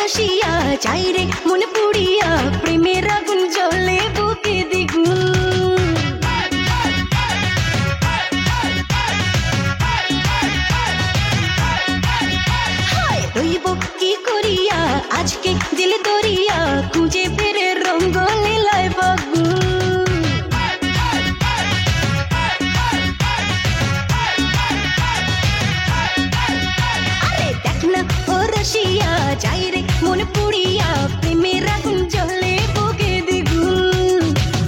রসিয়া চাই রে মন পুড়িয়া প্রেমের আগুন জ্বলে বুকে দ্বিগুণ রইব কি করিয়া আজকে দিল দরিয়া খুঁজে ফেরে রঙ্গ লীলায় বাগুন আরে দেখ না ও রসিয়া যাই রে মন পুড়িয়া প্রেমের আগুন জ্বলে বুকে দ্বিগুণ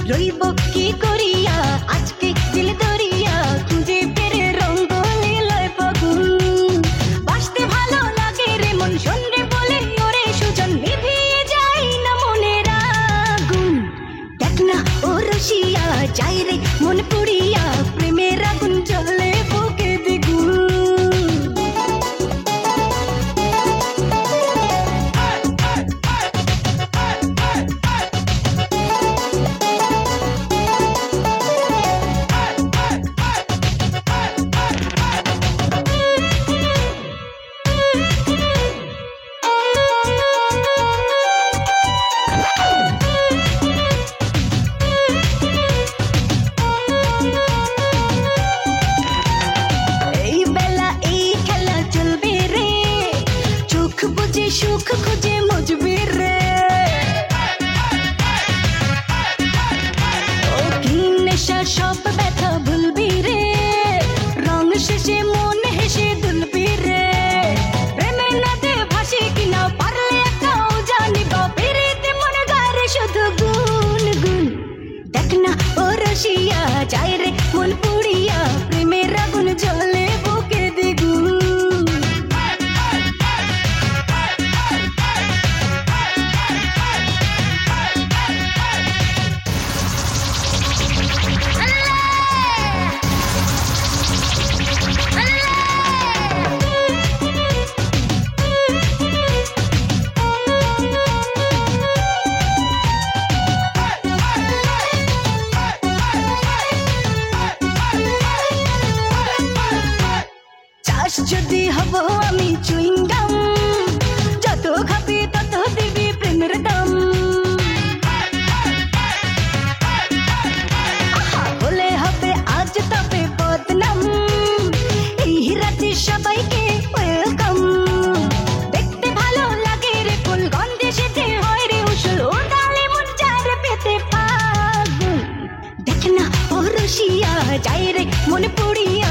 রইব কি করিয়া আজকে দিল দরিয়া খুঁজে ফেরে রঙ্গ লীলায় বাগুন বাসতে ভালো লাগে রে মন শোনরে বলে ওরে সুজন নিভিয়ে যায় না মনের আগুন দেখ না ও রসিয়া যাই রে মন পুড়িয়া প্রেমের আগুন জ্বলে বুকে দ্বিগুণ সুখ খুঁজে মজবে রে ও কি নেশা সব ব্যথা ভুলবি রে রং শেষে মন হেসে দুলবি রে প্রেমে নদে ভাসি কিনা পারলে একাও জানিব পেরেতে মনে গারে শুধু গুন গুন দেখ না ও রসিয়া যাই রে মন পুড়িয়া প্রেমের আগুন জ্বলে বুকে দ্বিগুণ যদি হব আমি চুইংগাম যত খাবি তত দিবি প্রেমের দাম হলে হবে আজ তবে বদনাম এই রাতে সবাইকে ওয়েলকাম দেখতে ভালো লাগে রে ফুল গন্ধে সেজে হয় রে উসুল ও ডালে মন চার পেতে পাগুন দেখ না ও রসিয়া যাই রে মন পুড়িয়া